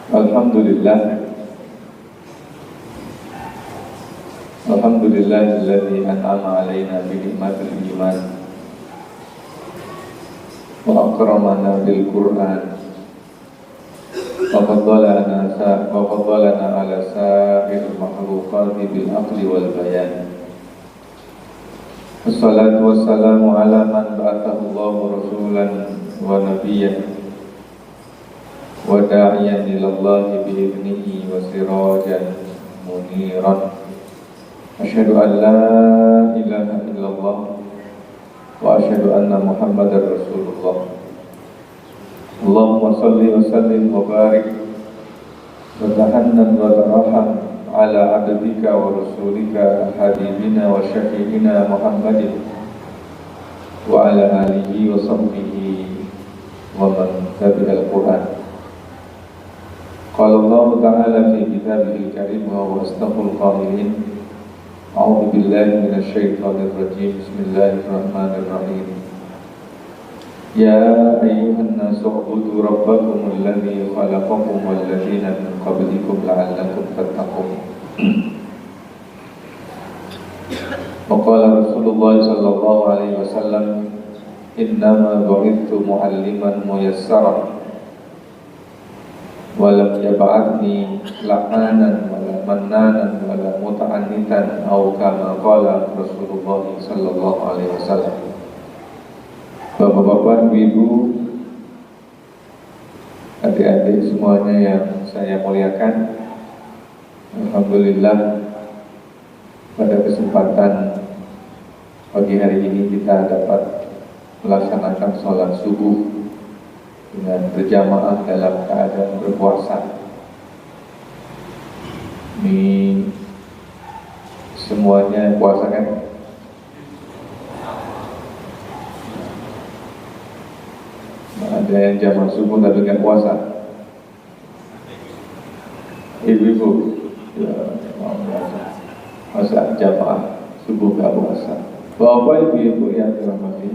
Alhamdulillah, Alhamdulillahilladzi an'ama alaina bi ni'matil iman wa akramana bil Qur'an wa faddalana ala sa'iril makhluqati bil aqli wal bayan. Wassalatu wassalamu ala man ba'athahu Allahu rasulan wa nabiyyan wa da'iyan ilallahi bi idnihi wa sirajan muniran. Asyhadu an la ilaha illallah wa asyhadu anna Muhammadar Rasulullah. Allahumma salli wa sallim wa barik wa tahannan wa taraham ala abdika wa rasulika habibina wa syafi'ina Muhammadin wa ala alihi wa sahbihi wa man tabi'al Qur'an. Qala Allah ta'ala fi kitabihil karim wa huwa asdaqul qa'ilin. A'udzu billahi minasy syaithanir rajim. Bismillahirrahmanirrahim. Ya ayyuhan nasu ubudu rabbakumul ladzi khalaqakum wal ladzina min qablikum la'allakum tattaqun. Wa qala Rasulullah sallallahu alaihi wasallam, innama bu'ithtu mu'alliman muyassara wa lam yab'athni la'anan wa la mannanan wa la muta'annitan aw kama qala Rasulullah sallallahu alaihi wasallam. Bapak-bapak, ibu, adik-adik semuanya yang saya muliakan, alhamdulillah pada kesempatan pagi hari ini kita dapat melaksanakan sholat subuh dengan berjamaah dalam keadaan berpuasa. Ini semuanya puasa kan? Ada yang jamaah subuh tapi nggak puasa. Ibu-ibu, ya, masa jamaah subuh nggak puasa. Bapak ibu-ibu yang dirahmati,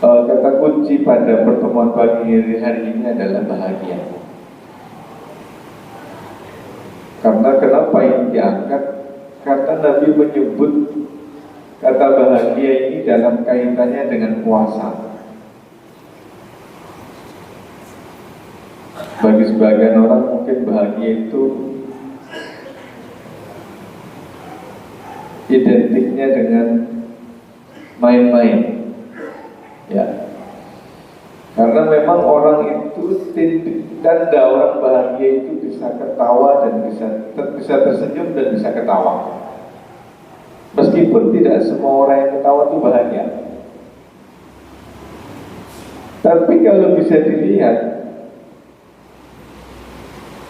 kata kunci pada pertemuan pagi hari ini adalah bahagia. Karena kenapa ini diangkat? Karena Nabi menyebut kata bahagia ini dalam kaitannya dengan puasa. Bagi sebagian orang mungkin bahagia itu identiknya dengan main-main, ya. Karena memang orang itu tanda orang bahagia itu bisa ketawa dan bisa tersenyum dan bisa ketawa. Meskipun tidak semua orang yang ketawa itu bahagia. Tapi kalau bisa dilihat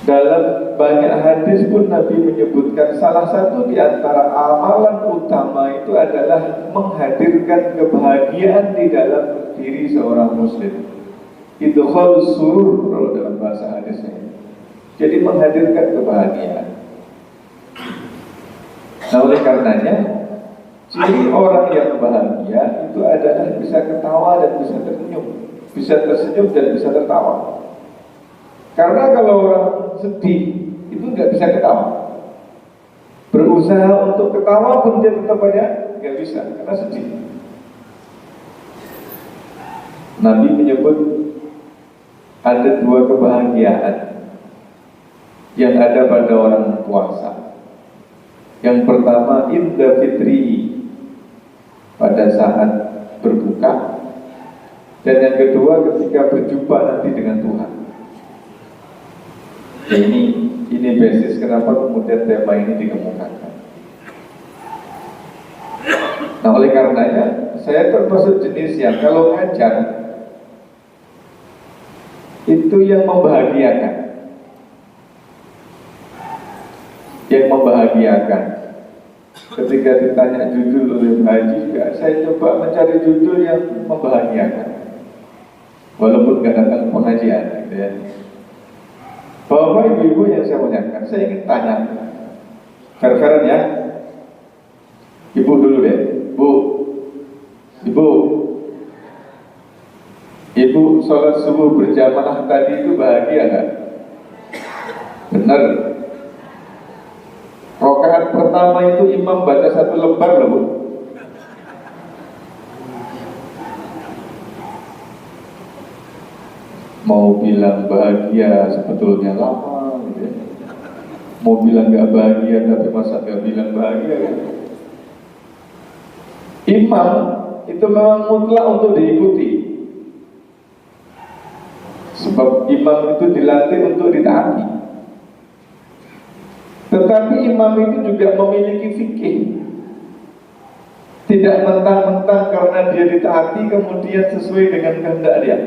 dalam banyak hadis pun Nabi menyebutkan salah satu di antara amalan utama itu adalah menghadirkan kebahagiaan di dalam diri seorang muslim. Idkhal surur kalau dalam bahasa hadisnya. Jadi menghadirkan kebahagiaan. Nah, oleh karenanya ciri orang yang bahagia itu adalah bisa ketawa dan bisa tersenyum, bisa tersenyum dan bisa tertawa. Karena kalau orang sedih itu nggak bisa ketawa, berusaha untuk ketawa pun dia tetap aja nggak bisa karena sedih. Nabi menyebut ada dua kebahagiaan yang ada pada orang puasa. Yang pertama inda fitri, pada saat berbuka, dan yang kedua ketika berjumpa nanti dengan Tuhan. Ya, ini basis kenapa kemudian tema ini dikemukakan. Nah, oleh karenanya saya termasuk jenis yang kalau ngajar itu yang membahagiakan. Yang membahagiakan. Ketika ditanya judul oleh Haji juga, saya coba mencari judul yang membahagiakan, walaupun nggak datang pengajian, gitu ya. Bapak ibu-ibu yang saya muliakan, saya ingin tanya, fair-fairan ya, ibu dulu deh, bu, ibu, Ibu sholat subuh berjamaah tadi itu bahagia nggak? Benar. Rakaat pertama itu imam baca 1 lembar loh Bu. Mau bilang bahagia sebetulnya lama gitu ya. Mau bilang nggak bahagia tapi masa nggak bilang bahagia gitu. Imam itu memang mutlak untuk diikuti. Sebab imam itu dilatih untuk ditaati. Tetapi imam itu juga memiliki fikih. Tidak mentang-mentang karena dia ditaati kemudian sesuai dengan kehendak dia.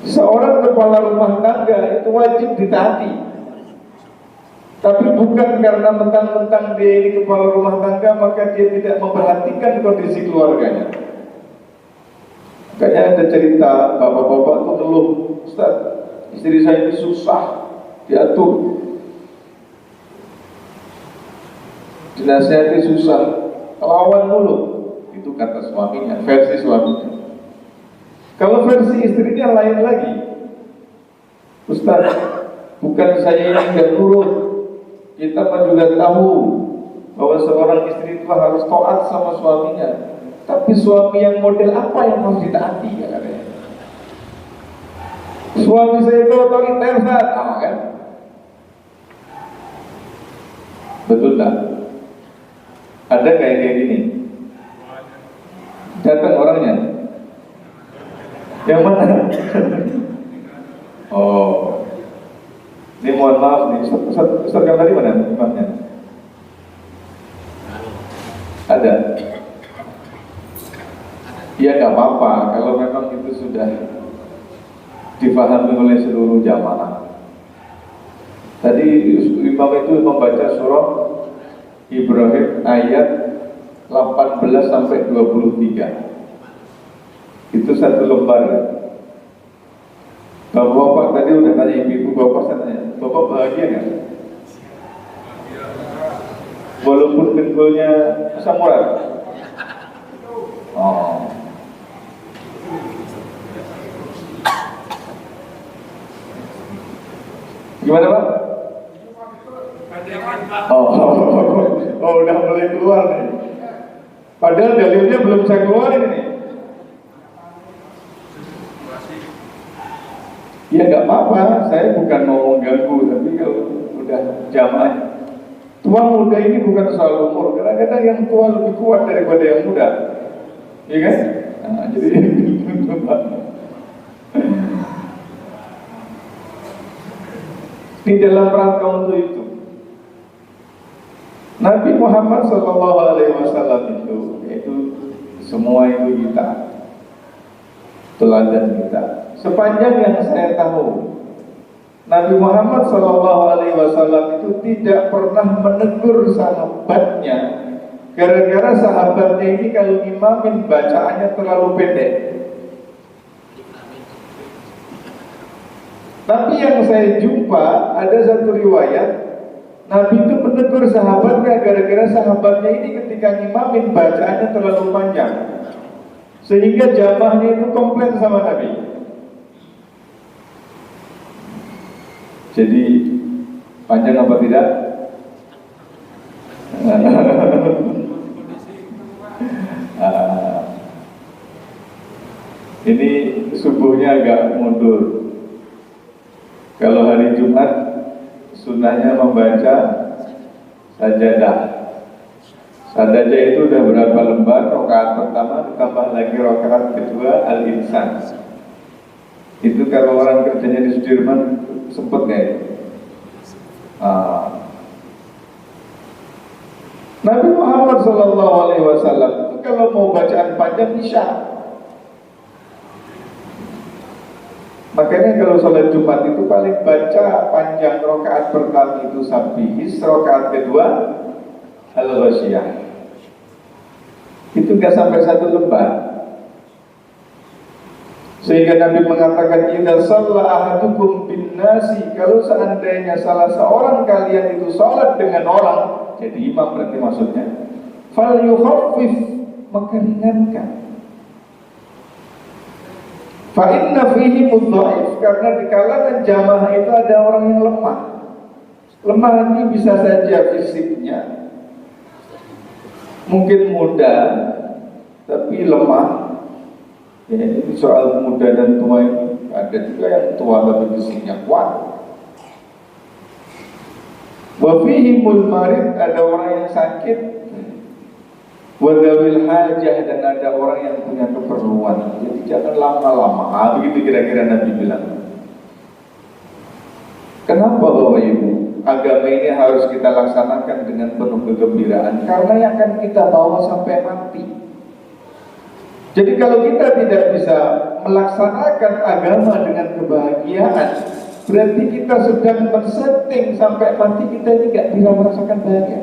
Seorang kepala rumah tangga itu wajib ditaati. Tapi bukan karena mentang-mentang dia ini kepala rumah tangga maka dia tidak memperhatikan kondisi keluarganya. Kayaknya ada cerita bapak-bapak itu ngeluh, Ustaz, istri saya ini susah diatur, dinasihati susah, lawan mulu. Itu kata suaminya, versi suaminya. Kalau versi istrinya lain lagi, Ustaz, bukan saya ini nggak nurut, kita juga tahu bahwa seorang istri itu harus taat sama suaminya. Tapi suami yang model apa yang harus ditaati ya katanya? Suami saya itu otoriter Ustaz, kan? Betul tak? Ada kayak gini. Datang orangnya. Yang mana? Oh, ini mohon maaf nih. Ustaz yang tadi mana imamnya? Ada. Ya nggak apa-apa kalau memang itu sudah difahami oleh seluruh jamaah. Tadi imam itu membaca surah Ibrahim ayat 18 sampai 23. Itu 1 lembar. Bapak-bapak tadi udah tanya ibu bapak, saya tanya, bapak bahagia nggak? Walaupun dengkulnya samurai. Oh. Gimana Pak? Oh, udah mulai keluar nih. Padahal dalilnya belum saya keluarin ini. Ya nggak apa-apa, saya bukan mau mengganggu, tapi kalau udah jamaah. Tua muda ini bukan soal umur, kadang-kadang yang tua lebih kuat daripada yang muda, iya kan? Nah, jadi di dalam rangka untuk itu, Nabi Muhammad SAW itu semua itu kita, teladan kita. Sepanjang yang saya tahu, Nabi Muhammad SAW itu tidak pernah menegur sahabatnya gara-gara sahabatnya ini kalau imamin bacaannya terlalu pendek. Tapi yang saya jumpa ada satu riwayat Nabi itu menegur sahabatnya gara-gara sahabatnya ini ketika ngimamin bacaannya terlalu panjang, sehingga jamaahnya itu komplain sama Nabi. Jadi panjang apa tidak? Ini subuhnya agak mundur. Kalau hari Jumat sunnahnya membaca sajadah. Sajadah itu udah berapa lembar? Rakaat pertama ditambah lagi rakaat kedua Al-Insan. Itu kalau orang kerjanya di Sudirman sempet nggak itu? Nabi Muhammad SAW itu kalau mau bacaan panjang Isya. Makanya kalau sholat Jumat itu paling baca panjang rakaat pertama itu Sabbihis, rakaat kedua Al-Ghasyiyah. Itu nggak sampai 1 lembar. Sehingga Nabi mengatakan, idza shalla ahadukum bin nasi, kalau seandainya salah seorang kalian itu sholat dengan orang, jadi imam berarti maksudnya, fal yukhaffif, maka ringankan. Fa inna fihi mudhaif, karena di kalangan jamaah itu ada orang yang lemah. Lemah ini bisa saja fisiknya, mungkin muda tapi lemah. Ya, ini soal muda dan tua ini, ada juga yang tua tapi fisiknya kuat. Wa fihi mulmarid, ada orang yang sakit. Wa dzawil hajah, dan ada orang yang punya keperluan. Jadi jangan lama-lama. Begitu kira-kira Nabi bilang. Kenapa Bapak Ibu? Agama ini harus kita laksanakan dengan penuh kegembiraan, karena yang akan kita bawa sampai mati. Jadi kalau kita tidak bisa melaksanakan agama dengan kebahagiaan, berarti kita sedang men-setting sampai mati kita tidak bisa merasakan bahagia.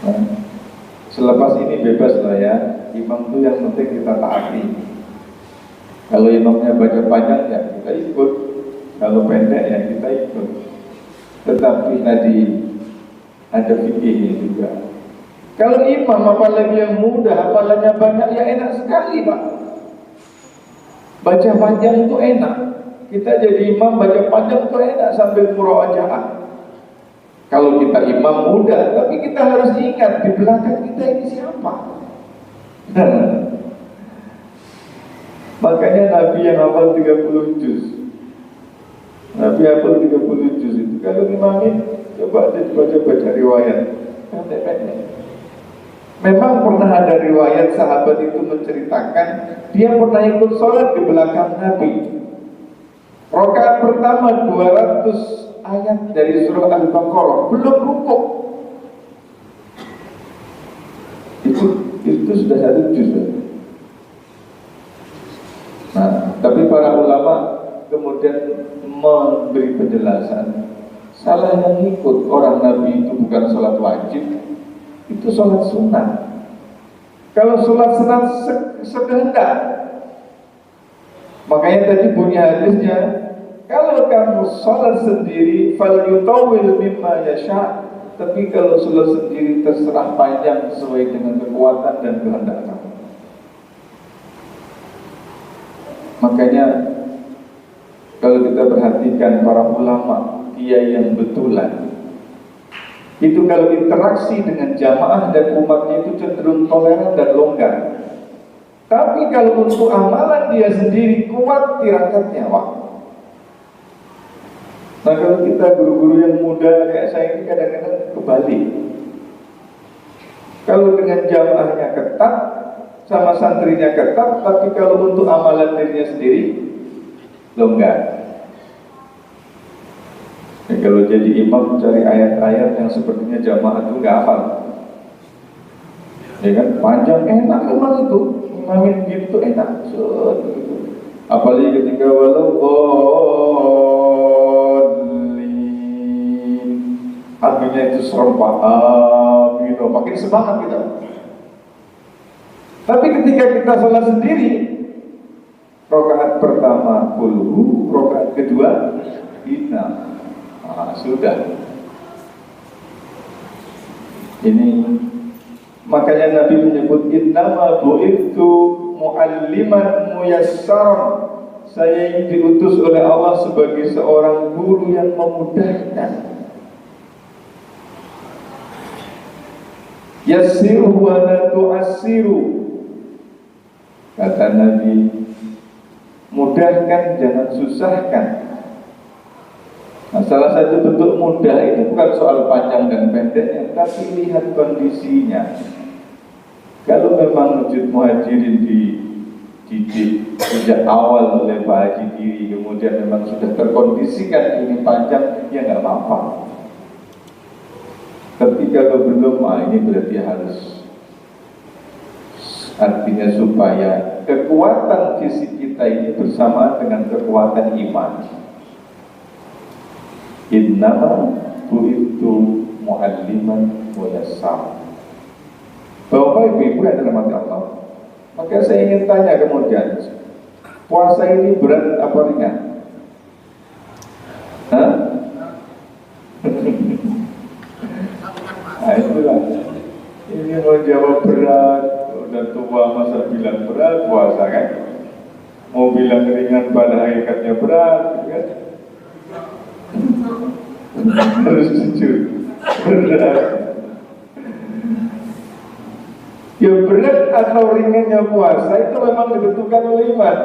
Nah, selepas ini bebas lah ya, imam itu yang penting kita taati. Kalau imamnya baca panjang ya kita ikut, kalau pendek ya kita ikut. Tetapi tadi ada fikihnya juga. Kalau imam apalagi yang muda, hafalannya banyak, ya enak sekali Pak. Baca panjang itu enak. Kita jadi imam baca panjang itu enak sambil murajaah. Kalau kita imam muda, tapi kita harus ingat di belakang kita ini siapa. Makanya Nabi yang hafal 30 juz. Nabi hafal 30 juz itu. Kalau imamin, coba baca riwayat. Pendek-pendek. Memang pernah ada riwayat sahabat itu menceritakan dia pernah ikut sholat di belakang Nabi. Rakaat pertama 200 ayat dari surah Al-Baqarah, belum rukuk. Itu sudah 1 juz. Nah, tapi para ulama kemudian memberi penjelasan, salah yang ikut orang Nabi itu bukan sholat wajib, itu sholat sunnah. Kalau sholat sunnah sekehendak, makanya tadi bunyi hadisnya, kalau kamu sholat sendiri, fal yutawil mimma yasha. Tapi kalau sholat sendiri terserah panjang sesuai dengan kekuatan dan kehendak kamu. Makanya kalau kita perhatikan para ulama, kiai yang betulan, itu kalau interaksi dengan jamaah dan umatnya itu cenderung toleran dan longgar. Tapi kalau untuk amalan dia sendiri kuat tirakatnya, Wak. Nah kalau kita guru-guru yang muda kayak saya ini kadang-kadang kebalik. Kalau dengan jamaahnya ketat, sama santrinya ketat, tapi kalau untuk amalan dirinya sendiri longgar. Ya, kalau jadi imam cari ayat-ayat yang sepertinya jamaah itu nggak hafal, ya kan, panjang enak memang itu, imamin gitu enak, gitu. Apalagi ketika artinya itu serempak, gitu, makin semangat kita. Tapi ketika kita sholat sendiri, rakaat pertama kulhu, rakaat kedua inna. Sudah. Ini makanya Nabi menyebut innama bu'ithu mu'alliman muyassaran. Saya ini diutus oleh Allah sebagai seorang guru yang memudahkan. Yassiru wa la tu'assiru. Kata Nabi, mudahkan, jangan susahkan. Nah, salah satu bentuk mudah itu bukan soal panjang dan pendeknya, tapi lihat kondisinya. Kalau memang wujud muhajirin dididik sejak awal oleh Pak Haji Diri, kemudian memang sudah terkondisikan ini panjang, ya nggak apa-apa. Tapi kalau belum, ini berarti harus. Artinya supaya kekuatan fisik kita ini bersamaan dengan kekuatan iman. Innama bu'ithu mu'alliman muyassar. Bapak Ibu yang dirahmati Allah, maka saya ingin tanya kemudian, puasa ini berat apa ringan? Hah? Nah itulah, ini mau jawab berat, udah tua masa bilang berat puasa kan? Mau bilang ringan pada hakikatnya berat kan? Harus jujur, berat. Ya berat atau ringannya puasa itu memang ditentukan oleh iman.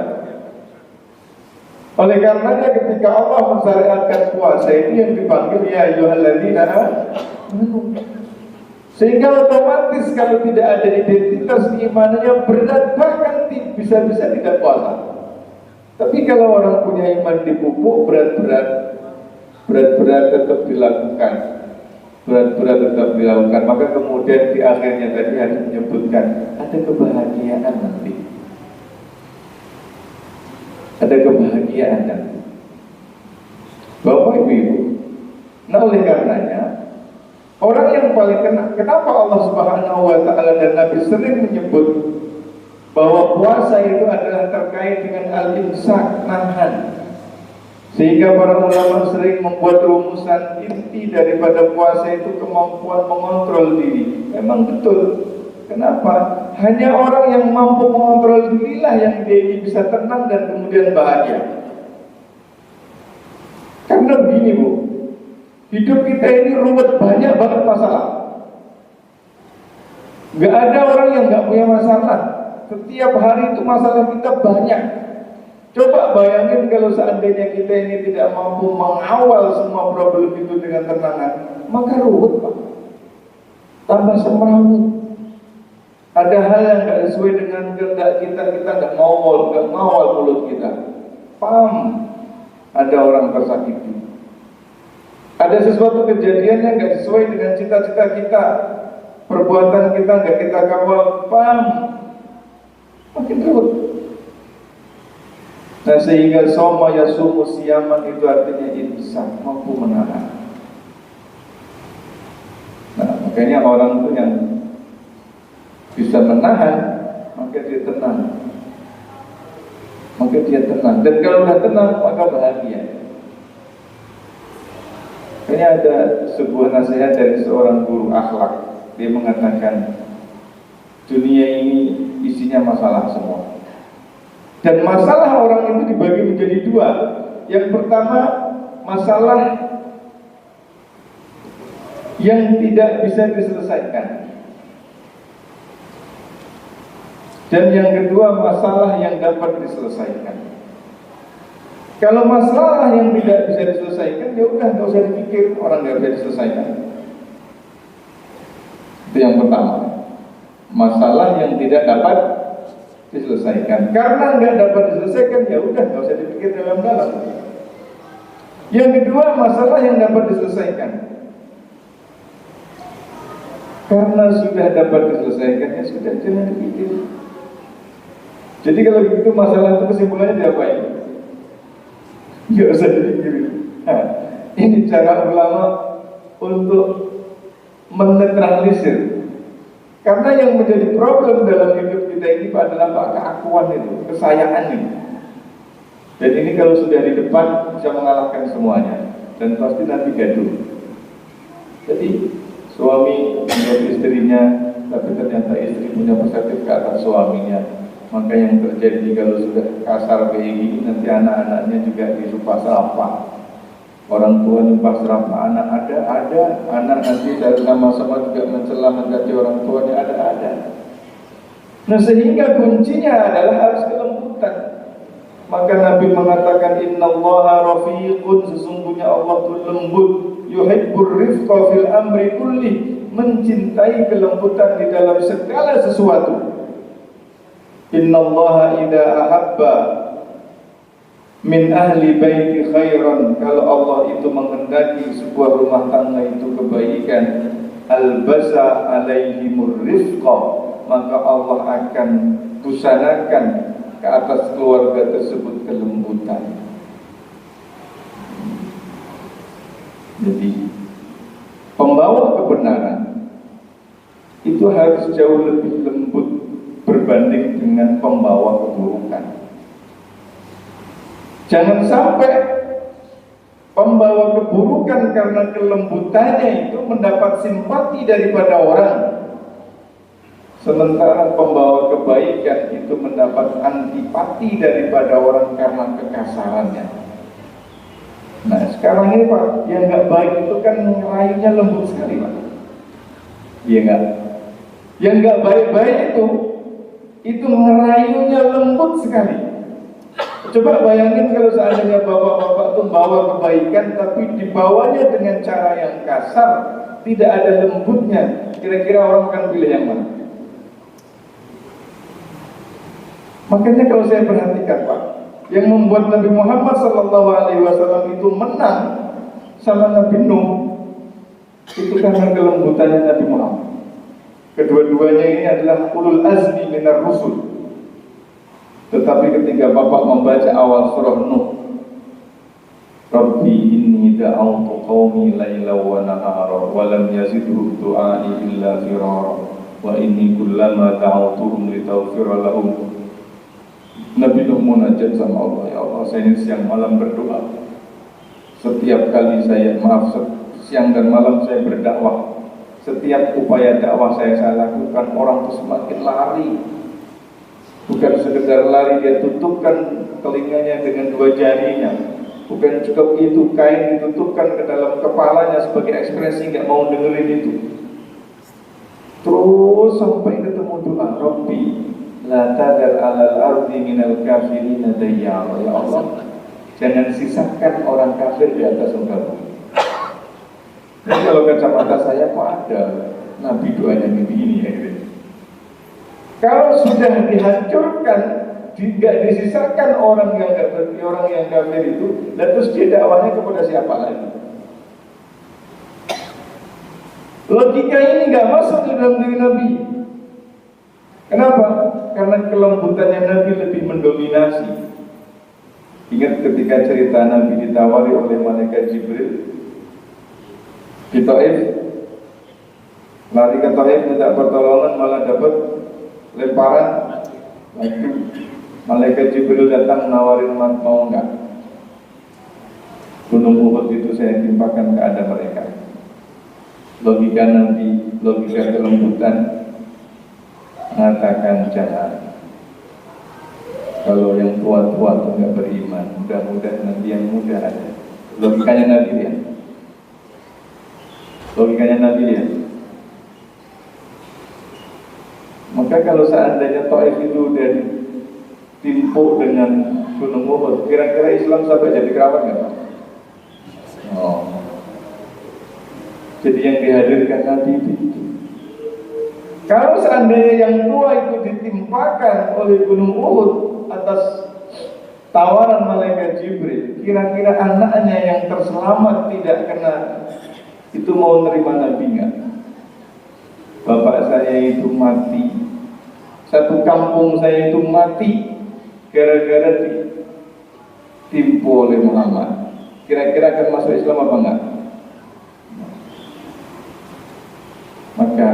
Oleh karenanya ketika Allah mensyariatkan puasa ini yang dipanggil ya ayyuhalladzina amanu. Sehingga otomatis kalau tidak ada identitas keimanan yang berat, bahkan bisa-bisa tidak puasa. Tapi kalau orang punya iman dipupuk, berat-berat tetap dilakukan, berat-berat tetap dilakukan. Maka kemudian di akhirnya tadi harus menyebutkan ada kebahagiaan nanti, ada kebahagiaan nanti. Bapak Ibu, nah oleh karenanya orang yang paling kenapa Allah Subhanahu wa Ta'ala dan Nabi sering menyebut bahwa puasa itu adalah terkait dengan al-imsak, nahan. Sehingga para ulama sering membuat rumusan inti daripada puasa itu kemampuan mengontrol diri. Memang betul. Kenapa? Hanya orang yang mampu mengontrol dirilah yang dia ini bisa tenang dan kemudian bahagia. Karena begini Bu, hidup kita ini rumit, banyak banget masalah. Gak ada orang yang gak punya masalah. Setiap hari itu masalah kita banyak. Coba bayangin kalau seandainya kita ini tidak mampu mengawal semua problem itu dengan tenangan, maka ruwet Pak. Tambah semrawut. Ada hal yang gak sesuai dengan kehendak kita gak ngawal mulut kita. Paham? Ada orang tersakiti. Ada sesuatu kejadian yang gak sesuai dengan cita-cita kita, perbuatan kita gak kita kawal, paham? Makin ruwet. Nah sehingga soma yasumu siyaman itu artinya imsak, mampu menahan. Nah makanya orang itu yang bisa menahan, maka dia tenang. Dan kalau sudah tenang, maka bahagia. Ini ada sebuah nasihat dari seorang guru akhlak. Dia mengatakan dunia ini isinya masalah semua. Dan masalah orang itu dibagi menjadi dua. Yang pertama, masalah yang tidak bisa diselesaikan. Dan yang kedua, masalah yang dapat diselesaikan. Kalau masalah yang tidak bisa diselesaikan, ya udah nggak usah dipikir, orang nggak bisa diselesaikan. Itu yang pertama. Masalah yang tidak dapat diselesaikan. Karena nggak dapat diselesaikan, ya udah nggak usah dipikir dalam-dalam. Yang kedua, masalah yang dapat diselesaikan. Karena sudah dapat diselesaikan, ya sudah jangan dipikir. Jadi kalau begitu masalah itu kesimpulannya diapain? Nggak usah dipikirin. Nah, ini cara ulama untuk menetralisir. Karena yang menjadi problem dalam hidup kita ini adalah keakuan itu, kesayaan ini. Dan ini kalau sudah di depan bisa mengalahkan semuanya. Dan pasti nanti gaduh. Jadi suami menurut istrinya, tapi ternyata istri punya perspektif ke atas suaminya. Maka yang terjadi kalau sudah kasar kayak gini, nanti anak-anaknya juga disumpah serapah. Orang tua nyumpah serapah anak, ada anak nanti sama-sama juga mencela mencaci orang tuanya, ada. Nah sehingga kuncinya adalah harus kelembutan. Maka Nabi mengatakan innallaha rafiqun, sesungguhnya Allah itu lembut, yuhibbur rifqa fil amri kulli, mencintai kelembutan di dalam segala sesuatu. Innallaha idza ahabba min ahli baiti khairan, kalau Allah itu menghendaki sebuah rumah tangga itu kebaikan, albasa alaihimur rifqa, maka Allah akan busanakan ke atas keluarga tersebut kelembutan. Jadi pembawa kebenaran itu harus jauh lebih lembut berbanding dengan pembawa keburukan. Jangan sampai pembawa keburukan karena kelembutannya itu mendapat simpati daripada orang, Sementara pembawa kebaikan itu mendapat antipati daripada orang karena kekasarannya. Nah sekarang ini Pak, yang nggak baik itu kan ngerayunya lembut sekali Pak. Iya nggak? Yang nggak baik-baik itu ngerayunya lembut sekali. Coba bayangin kalau seandainya bapak-bapak itu bawa kebaikan tapi dibawanya dengan cara yang kasar, tidak ada lembutnya, kira-kira orang akan pilih yang mana? Makanya kalau saya perhatikan Pak, yang membuat Nabi Muhammad SAW itu menang sama Nabi Nuh itu karena kelembutannya Nabi Muhammad. Kedua-duanya ini adalah ulul azmi minar rusul. Tetapi ketika Bapak membaca awal surah Nuh, Rabbi inni da'awtu qawmi layla wa nahara wa lam yazidhum du'ai illa firara wa inni kullama da'awtuhum litaghfira lahum. Nabi Nuh munajat sama Allah, ya Allah saya ini siang malam berdoa. Setiap kali saya, siang dan malam saya berdakwah. Setiap upaya dakwah saya lakukan, orang itu semakin lari. Bukan sekedar lari, dia tutupkan telinganya dengan dua jarinya. Bukan cukup itu, kain ditutupkan ke dalam kepalanya sebagai ekspresi nggak mau dengerin itu. Terus sampai ketemu doa, Rabbi la tadar alal ardi minal kafirina dayyara. Ya Allah, jangan sisakan orang kafir di atas muka bumi. Jadi kalau kacamata saya kok ada Nabi doanya begini ya gitu. Kalau sudah dihancurkan, tidak disisakan orang yang kafir itu, dan terus dia dakwahnya kepada siapa lagi? Logika ini nggak masuk di dalam diri Nabi. Kenapa? Karena kelembutannya Nabi lebih mendominasi. Ingat ketika cerita Nabi ditawari oleh malaikat Jibril di Taif, lari ke Taif minta pertolongan malah dapat lemparan. Waktu malaikat Jibril datang nawarin mau enggak Gunung Uhud itu saya timpakan ke ada mereka. Logika Nabi, logika kelembutan mengatakan jangan. Kalau yang tua-tua itu enggak beriman, mudah-mudahan nanti yang muda ada. Logikanya Nabi ya. Logikanya Nabi ya. Maka kalau seandainya Taif itu udah ditimpuk dengan Gunung Uhud, kira-kira Islam sampai jadi kerabat nggak Pak? Oh. Jadi yang dihadirkan Nabi itu. Kalau seandainya yang tua itu ditimpakan oleh Gunung Uhud atas tawaran malaikat Jibril, kira-kira anaknya yang terselamat tidak kena itu mau nerima Nabi nggak? Bapak saya itu mati, satu kampung saya itu mati gara-gara ditimpu oleh Muhammad. Kira-kira akan masuk Islam apa enggak? Maka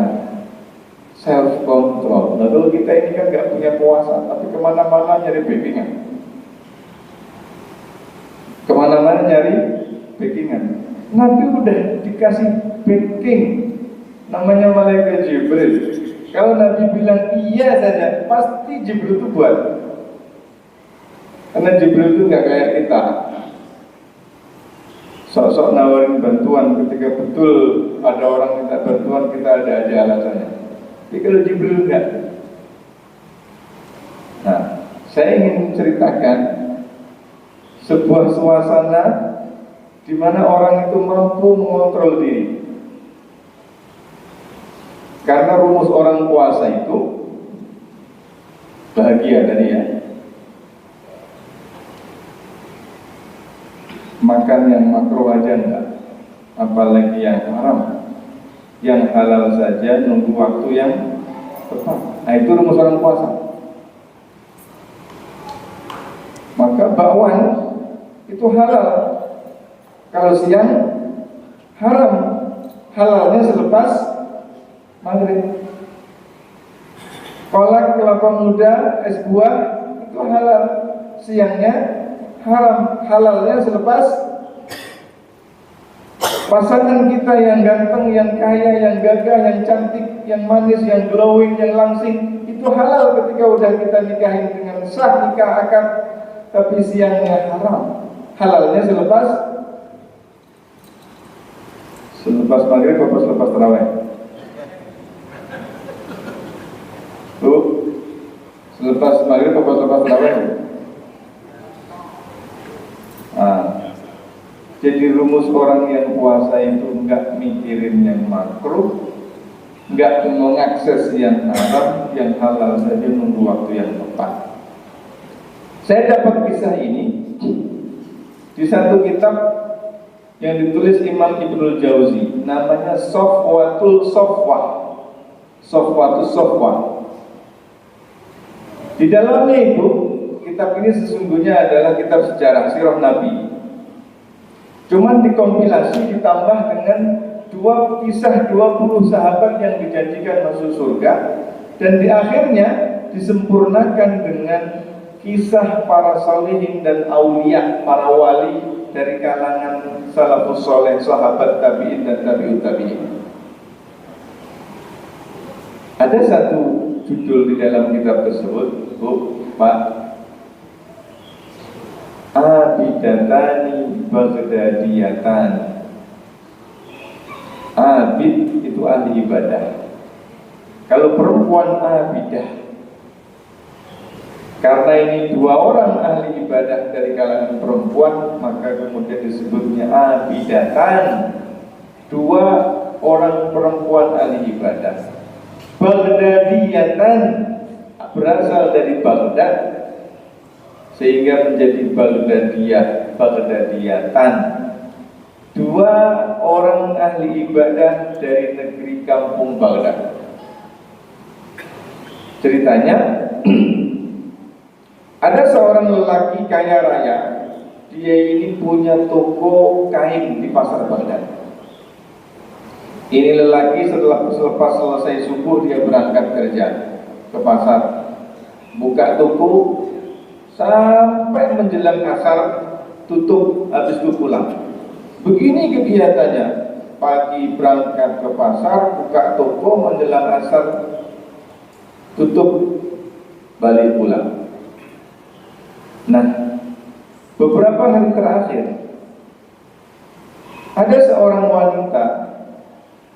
self control. Nah, kalau kita ini kan nggak punya kuasa, tapi kemana-mana nyari backingan. Kemana-mana nyari backingan. Nabi udah dikasih backing, namanya malaikat Jibril. Kalau Nabi bilang iya saja, pasti Jibril itu buat. Karena Jibril itu nggak kayak kita, sok-sok nawarin bantuan ketika betul ada orang minta bantuan, kita ada aja alasannya. Tapi kalau Jibril enggak. Nah, saya ingin menceritakan sebuah suasana di mana orang itu mampu mengontrol diri. Karena rumus orang puasa itu bahagia tadi ya. Makan yang makruh aja enggak, apalagi yang haram. Yang halal saja nunggu waktu yang tepat. Nah itu rumus orang puasa. Maka bakwan itu halal. Kalau siang haram, halalnya selepas maghrib. Kolak kelapa muda, es buah itu halal, siangnya haram, halalnya selepas Pasangan kita yang ganteng, yang kaya, yang gagah, yang cantik, yang manis, yang glowing, yang langsing, itu halal ketika udah kita nikahin dengan sah nikah akad. Tapi siangnya haram. Halalnya selepas maghrib atau selepas tarawih? Bu, selepas maghrib atau selepas tarawih? Jadi rumus orang yang puasa itu enggak mikirin yang makruh, enggak mengakses yang haram, yang halal saja, nunggu waktu yang tepat. Saya dapat kisah ini di satu kitab yang ditulis Imam Ibnul Jauzi, namanya Sofwatul Sofwah. Sofwatul Sofwah. Di dalamnya itu, kitab ini sesungguhnya adalah kitab sejarah sirah Nabi. Cuman dikompilasi ditambah dengan kisah 20 sahabat yang dijanjikan masuk surga, dan di akhirnya disempurnakan dengan kisah para salihin dan aulia, para wali dari kalangan salafus soleh, sahabat tabi'in dan tabi'ut tabi'in. Ada satu judul di dalam kitab tersebut, Bu, Pak, Abidatani Baghdadiyatan. Abid itu ahli ibadah. Kalau perempuan abidah, karena ini dua orang ahli ibadah dari kalangan perempuan, maka kemudian disebutnya abidatan. Dua orang perempuan ahli ibadah. Baghdadiyatan berasal dari Baghdad, sehingga menjadi Baghdadiyatan. Dua orang ahli ibadah dari negeri kampung Baghdad. Ceritanya, ada seorang lelaki kaya raya. Dia ini punya toko kain di pasar Baghdad. Ini lelaki selepas selesai subuh dia berangkat kerja ke pasar, buka toko sampai menjelang asar, tutup, habis itu pulang. Begini kegiatannya. Pagi berangkat ke pasar, buka toko, menjelang asar, tutup, balik pulang. Nah, beberapa hari terakhir ada seorang wanita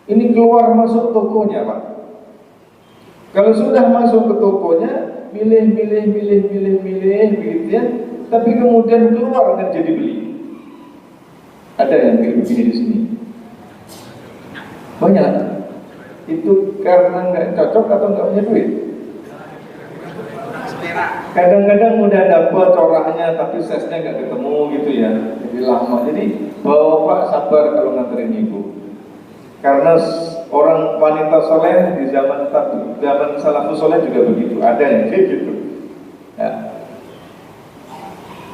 ini keluar masuk tokonya, Pak. Kalau sudah masuk ke tokonya, milih begitu ya, tapi kemudian keluar dan jadi beli. Ada yang kayak begini di sini? Banyak. Itu karena nggak cocok atau nggak punya duit? Kadang-kadang udah dapat coraknya tapi size-nya nggak ketemu gitu ya, jadi lama. Jadi bapak sabar kalau nganterin ibu. Karena orang wanita soleh di zaman salafus soleh juga begitu, ada yang kayak gitu. Ya.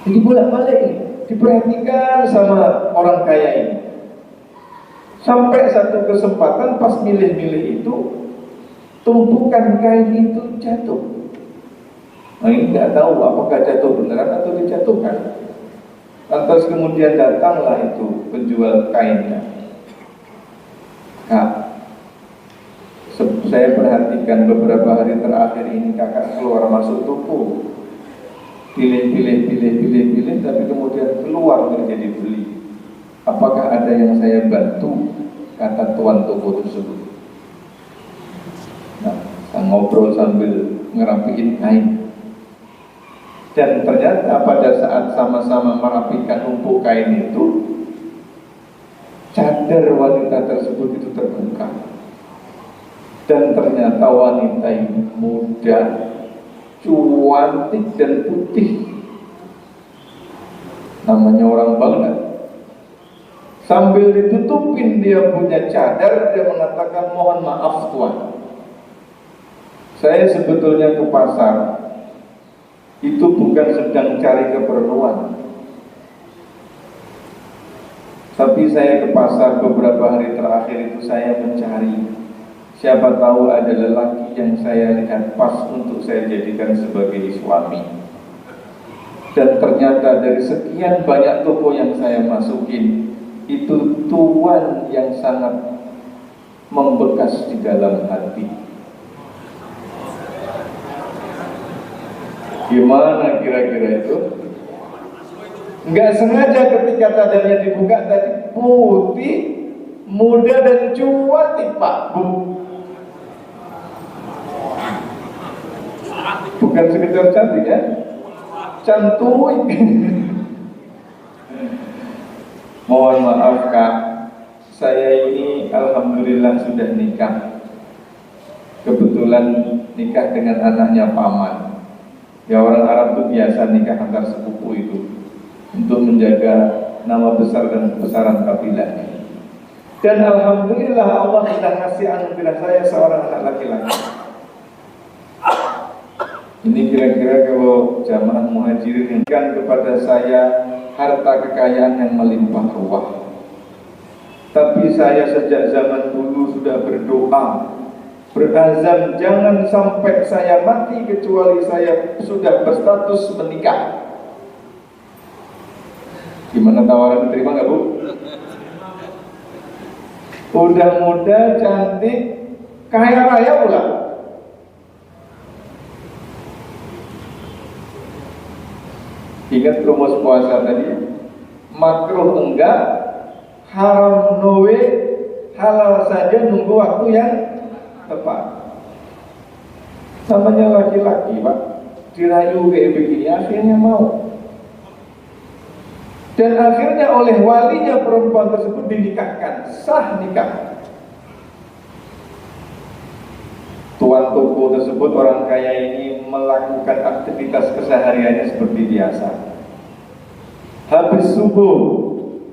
Jadi bolak-balik ini diperhatikan sama orang kaya ini. Sampai satu kesempatan pas milih-milih itu, tumpukan kain itu jatuh. Nah, ini nggak tahu apakah jatuh beneran atau dijatuhkan. Lantas kemudian datanglah itu penjual kainnya. Kak, saya perhatikan beberapa hari terakhir ini kakak keluar masuk toko, pilih, tapi kemudian keluar nggak jadi beli. Apakah ada yang saya bantu? Kata tuan toko tersebut. Nah, saya ngobrol sambil ngerapiin kain. Dan ternyata pada saat sama-sama merapikan numpuk kain itu, cadar wanita tersebut itu terbuka. Dan ternyata wanita ini muda, cantik dan putih. Namanya orang Baghdad. Sambil ditutupin dia punya cadar, dia mengatakan, mohon maaf tuan, saya sebetulnya ke pasar itu bukan sedang cari keperluan, tapi saya ke pasar beberapa hari terakhir itu saya mencari, siapa tahu ada lelaki yang saya lihat pas untuk saya jadikan sebagai suami. Dan ternyata dari sekian banyak toko yang saya masukin, itu tuan yang sangat membekas di dalam hati. Gimana kira-kira itu? Nggak sengaja ketika tadarnya dibuka tadi putih, muda dan cuati Pak Bu. Bukan sekedar cantik ya, cantuy. Mohon maaf Kak, saya ini alhamdulillah sudah nikah. Kebetulan nikah dengan anaknya paman. Ya orang Arab itu biasa nikah antar sepupu itu untuk menjaga nama besar dan kebesaran kabilahnya. Dan alhamdulillah Allah sudah kasih anugerah saya seorang anak laki-laki. Ini kira-kira kalau jamaah muhajirin yang kepada saya harta kekayaan yang melimpah ruah. Tapi saya sejak zaman dulu sudah berdoa, berazam jangan sampai saya mati kecuali saya sudah berstatus menikah. Gimana tawaran diterima nggak Bu? Udah muda, cantik, kaya raya pula. Ingat rumus puasa tadi, makruh enggak, haram nowe, halal saja nunggu waktu yang tepat. Namanya laki-laki Pak, dirayu kayak begini akhirnya mau. Dan akhirnya oleh walinya perempuan tersebut dinikahkan, sah nikah. Tuan toko tersebut orang kaya ini melakukan aktivitas kesehariannya seperti biasa. Habis subuh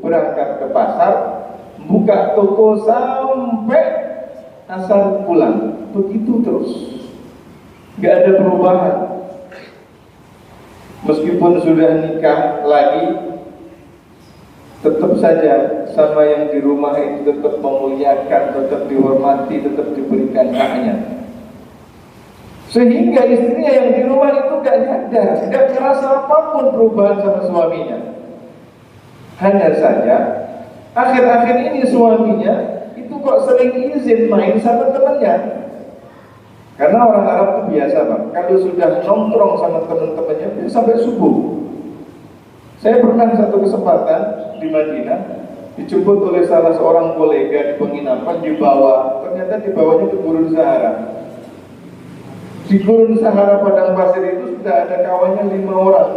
berangkat ke pasar, buka toko sampai asar pulang, begitu terus, gak ada perubahan. Meskipun sudah nikah lagi, tetap saja sama yang di rumah itu tetap memuliakan, tetap dihormati, tetap diberikan haknya. Sehingga istrinya yang di rumah itu gak nyadar, tidak merasa apapun perubahan sama suaminya. Hanya saja akhir-akhir ini suaminya itu kok sering izin main sama temannya. Karena orang Arab itu biasa Pak, kalau sudah nongkrong sama teman-temannya bisa sampai subuh. Saya pernah satu kesempatan di Madinah dijemput oleh salah seorang kolega di penginapan, dibawa, ternyata dibawanya ke Gurun Sahara. Di Gurun Sahara padang pasir itu sudah ada kawannya 5 orang,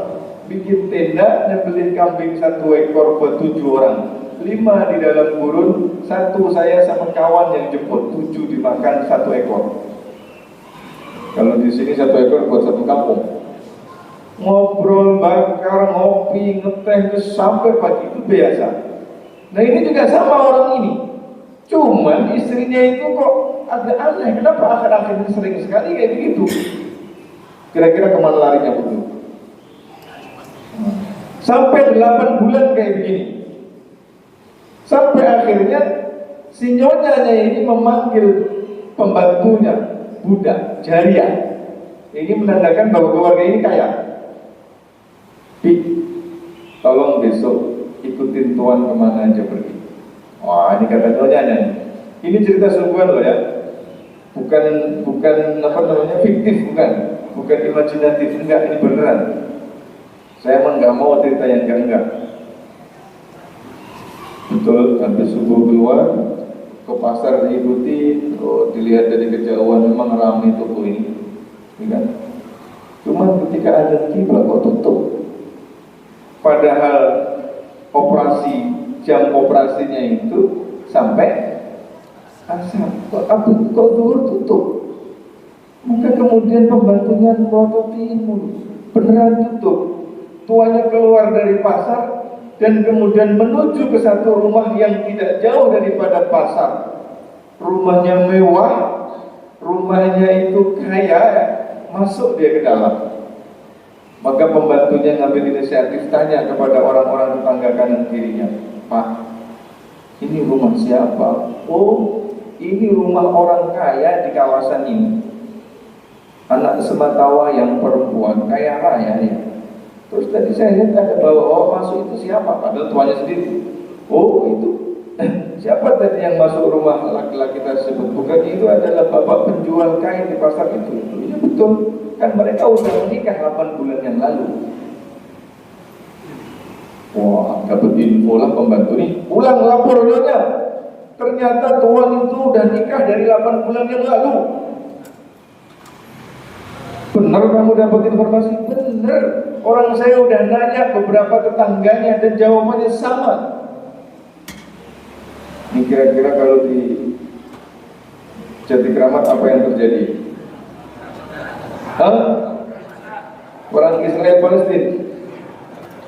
bikin tenda, nyembelih kambing 1 ekor buat 7 orang, 5 di dalam gurun, 1 saya sama kawan yang jemput, 7 dimakan 1 ekor. Kalau di sini 1 ekor buat 1 kampung. Ngobrol, bakar, ngopi, ngeteh sampai pagi itu biasa. Nah ini juga sama orang ini. Cuman istrinya itu kok agak aneh. Kenapa akhir-akhir ini sering sekali kayak begitu? Kira-kira kemana larinya betul? Sampai 8 bulan kayak begini. Sampai akhirnya si nyonyanya ini memanggil pembantunya, budak, jariah. Ini menandakan bahwa keluarga ini kaya. Pi, tolong besok ikutin tuan kemana aja pergi. Wah, ini kata nyonyanya. Ini cerita sungguhan loh ya. Bukan apa namanya fiktif, bukan imajinatif, enggak, ini beneran. Saya emang nggak mau cerita yang enggak. Betul, habis subuh keluar ke pasar diikuti, dilihat dari kejauhan memang ramai toko ini, kan? Cuman ketika ada kiblat kok tutup. Padahal jam operasinya itu sampai asar, kok zuhur tutup. Maka kemudian pembantunya melototin mulu, beneran tutup. Tuanya keluar dari pasar dan kemudian menuju ke satu rumah yang tidak jauh daripada pasar. Rumahnya mewah, rumahnya itu kaya, masuk dia ke dalam. Maka pembantunya ngambil inisiatif tanya kepada orang-orang tetangga kanan kirinya, Pak, ini rumah siapa? Oh, ini rumah orang kaya di kawasan ini. Anak sematawa yang perempuan, kaya raya ya. Terus tadi saya lihat ada bawa, oh masuk itu siapa? Padahal tuanya sendiri. Oh itu siapa tadi yang masuk rumah laki-laki tersebut? Bukan itu adalah bapak penjual kain di pasar itu. Iya betul, kan mereka udah menikah 8 bulan yang lalu. Wah, dapat info lah pembantu nih, pulang lapor nyonya. Ternyata tuan itu udah nikah dari 8 bulan yang lalu. Benar kamu dapat informasi? Benar. Orang saya udah nanya beberapa tetangganya dan jawabannya sama. Ini kira-kira kalau di Jatikramat apa yang terjadi? Hah? Perang Israel Palestina?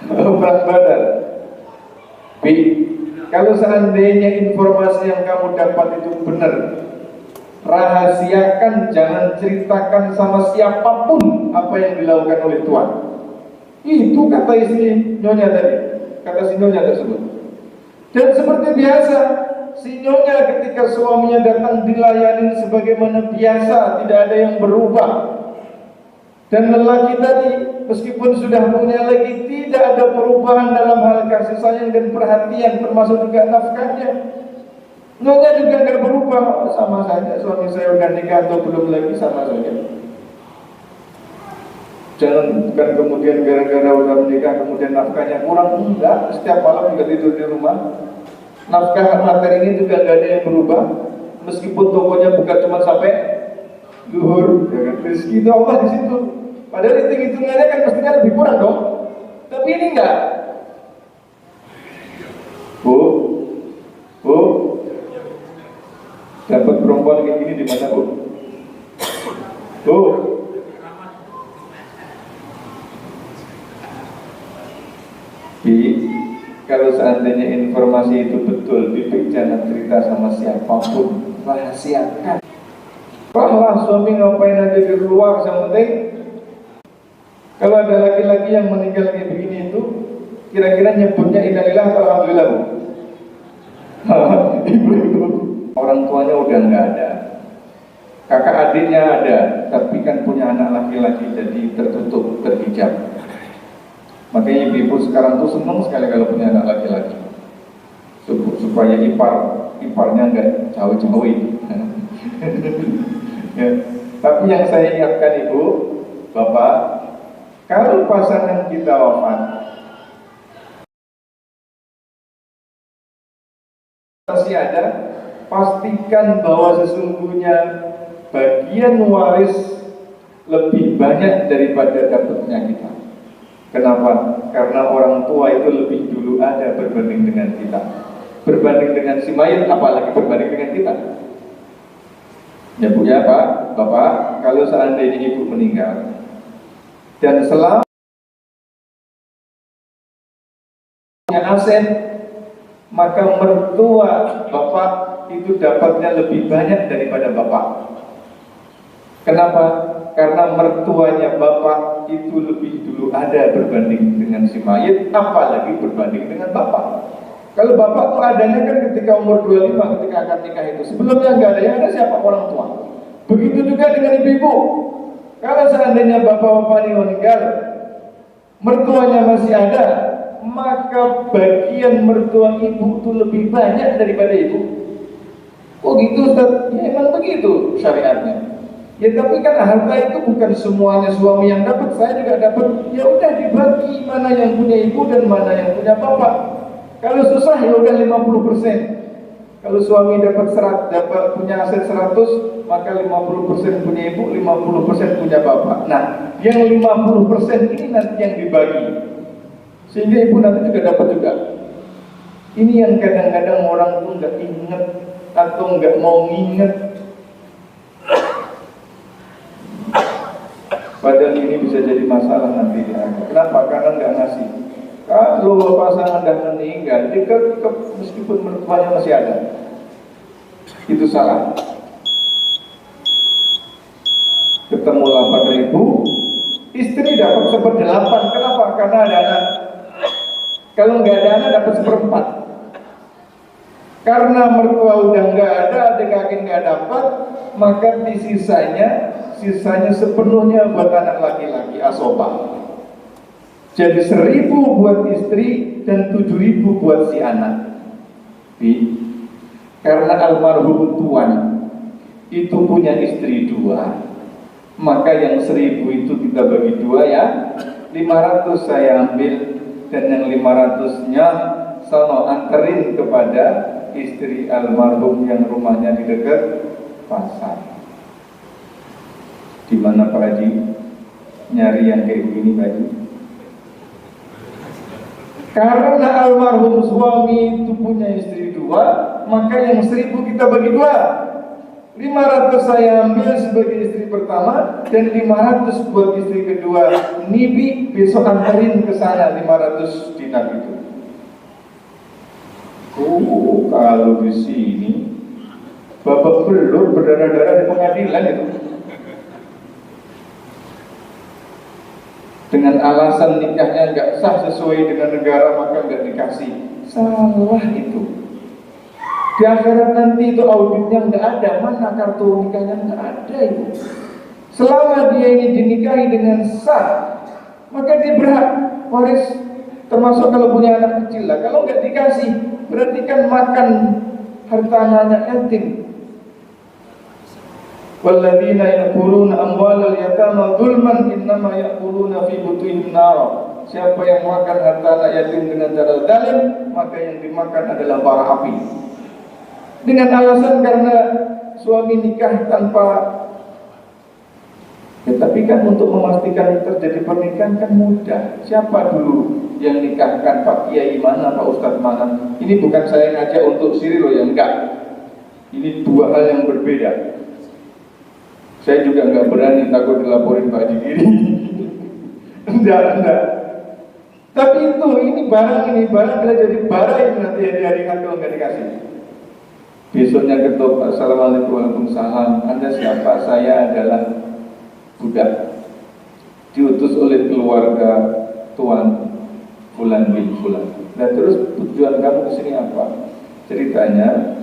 Perang Badar? Kalau seandainya informasi yang kamu dapat itu benar, rahasiakan, jangan ceritakan sama siapapun apa yang dilakukan oleh Tuhan. Itu kata istri nyonya tadi, kata si nyonya tersebut. Dan seperti biasa, si nyonya ketika suaminya datang dilayani sebagaimana biasa, tidak ada yang berubah. Dan lelaki tadi meskipun sudah punya lagi, tidak ada perubahan dalam hal kasih sayang dan perhatian, termasuk juga nafkahnya. Nyonya juga nggak berubah, sama saja suami saya udah nikah atau belum lagi sama saja. Jangan bukan kemudian gara-gara udah menikah kemudian nafkahnya kurang, enggak. Setiap malam juga tidur di rumah. Nafkah materi ini juga nggak ada yang berubah, meskipun tokonya bukan cuma sampai luhur, ya kan? Rezeki itu Allah di situ. Padahal hitung-hitungannya kan mestinya lebih kurang dong. Tapi ini enggak. Bu, dapat perempuan kayak gini di mana bu? Bu, kalau seandainya informasi itu betul, Bibi jangan cerita sama siapapun, rahasiakan. Lah suami ngapain aja di luar, yang penting kalau ada laki-laki yang meninggal kayak begini itu, kira-kira nyebutnya innalillah atau alhamdulillah bu? Ibu-ibu, orang tuanya udah nggak ada, kakak adiknya ada, tapi kan punya anak laki-laki jadi tertutup, terhijab. Makanya ibu sekarang tuh senang sekali kalau punya anak laki-laki, supaya iparnya nggak cawe-cawe. Ya. Tapi yang saya ingatkan ibu, bapak, kalau pasangan kita wafat, masih ada, pastikan bahwa sesungguhnya bagian waris lebih banyak daripada dapatnya kita. Kenapa? Karena orang tua itu lebih dulu ada berbanding dengan kita. Berbanding dengan si mayit, apalagi berbanding dengan kita. Ya bu ya pak, bapak, kalau seandainya ibu meninggal dan selama punya aset, maka mertua bapak itu dapatnya lebih banyak daripada bapak. Kenapa? Karena mertuanya bapak itu lebih dulu ada berbanding dengan si mayit, apalagi berbanding dengan bapak. Kalau bapak tuh adanya kan ketika umur 25, ketika akan nikah itu. Sebelumnya nggak ada, yang ada siapa? Orang tua. Begitu juga dengan ibu-ibu. Kalau seandainya bapak-bapak ini meninggal, mertuanya masih ada, maka bagian mertua ibu itu lebih banyak daripada ibu. Oh gitu Ustaz? Ya emang begitu syariatnya. Ya tapi kan harta itu bukan semuanya suami yang dapat, saya juga dapat. Ya udah dibagi, mana yang punya ibu dan mana yang punya bapak. Kalau susah ya udah 50%. Kalau suami dapat punya aset 100, maka 50% punya ibu, 50% punya bapak. Nah, yang 50% ini nanti yang dibagi, sehingga ibu nanti juga dapat juga. Ini yang kadang-kadang orang tuh nggak inget atau nggak mau nginget. Padahal ini bisa jadi masalah nanti. Kenapa? Karena nggak ngasih. Kalau pasangan dah meninggal, meskipun mertuanya masih ada, itu salah. Ketemulah 4.000, istri dapat 1/8. Kenapa? Karena ada anak. Kalau nggak ada anak dapat 1/4. Karena mertua udah nggak ada, adik-adik nggak dapat, maka sisanya sepenuhnya buat anak laki-laki asobah. Jadi 1.000 buat istri dan 7.000 buat si anak. Karena almarhum tuan itu punya istri 2, maka yang 1000 itu kita bagi 2 ya. 500 saya ambil, dan yang 500-nya sono anterin kepada istri almarhum yang rumahnya di dekat pasar. Di mana Pak Haji nyari yang kayak begini Pak Haji? Karena almarhum suami itu punya istri 2, maka yang 1000 kita bagi 2. 500 saya ambil sebagai istri pertama, dan 500 buat istri kedua. Nibi besok anterin ke sana 500 dinar itu. Kalau di sini babak belur berdarah-darah di pengadilan itu. Dengan alasan nikahnya nggak sah sesuai dengan negara, maka nggak dikasih. Salah itu. Di akhirat nanti itu auditnya nggak ada, mana kartu nikahnya nggak ada itu. Selama dia ini dinikahi dengan sah, maka dia berhak waris, termasuk kalau punya anak kecil lah. Kalau nggak dikasih, berarti kan makan harta anak yatim. Walladzina ya'kuluna amwalal yatama dzulman innama ya'kuluna fi butunihim nar. Siapa yang makan harta anak yatim dengan cara zalim, maka yang dimakan adalah bara api. Dengan alasan karena suami nikah tanpa, ya tapi kan untuk memastikan terjadi pernikahan kan mudah. Siapa dulu yang nikahkan, Pak Kiai mana, Pak Ustadz mana? Ini bukan saya ngajak untuk siri loh, ya enggak. Ini 2 hal yang berbeda. Saya juga nggak berani, takut dilaporin Pak Haji Giri. Enggak. Tapi ini barang bila jadi barang yang nanti hari-hari kalau nggak dikasih. Besoknya ketuk, assalamualaikum warahmatullahi wabarakatuh. Anda siapa? Saya adalah budak, diutus oleh keluarga Tuan Fulan bin Fulan. Nah terus tujuan kamu kesini apa? Ceritanya,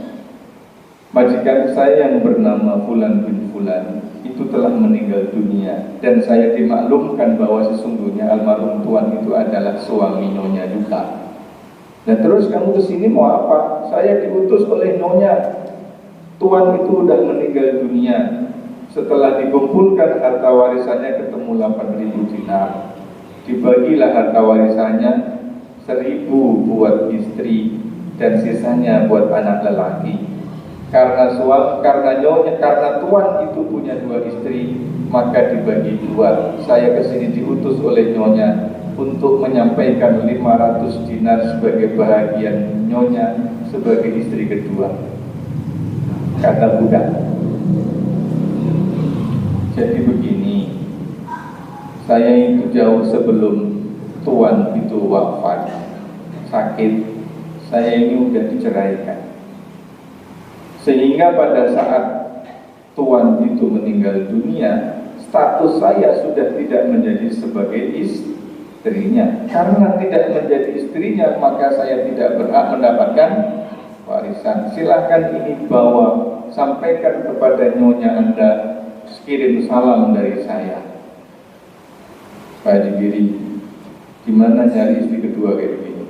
majikan saya yang bernama Fulan bin Fulan itu telah meninggal dunia, dan saya dimaklumkan bahwa sesungguhnya almarhum Tuan itu adalah suami nyonya juga. Nah terus kamu kesini mau apa? Saya diutus oleh nyonya. Tuan itu udah meninggal dunia. Setelah dikumpulkan harta warisannya ketemu 8.000 dinar. Dibagilah harta warisannya, 1.000 buat istri dan sisanya buat anak lelaki. Karena Tuan itu punya 2 istri, maka dibagi 2. Saya kesini diutus oleh nyonya untuk menyampaikan 500 dinar sebagai bahagian nyonya sebagai istri kedua, kata budak. Jadi begini, saya itu jauh sebelum Tuan itu wafat sakit, saya ini udah diceraikan. Sehingga pada saat Tuan itu meninggal dunia, status saya sudah tidak menjadi sebagai istrinya. Karena tidak menjadi istrinya, maka saya tidak berhak mendapatkan warisan. Silahkan ini bawa, sampaikan kepada nyonya Anda, kirim salam dari saya. Pak Haji Giri, gimana nyari istri kedua kayak begini?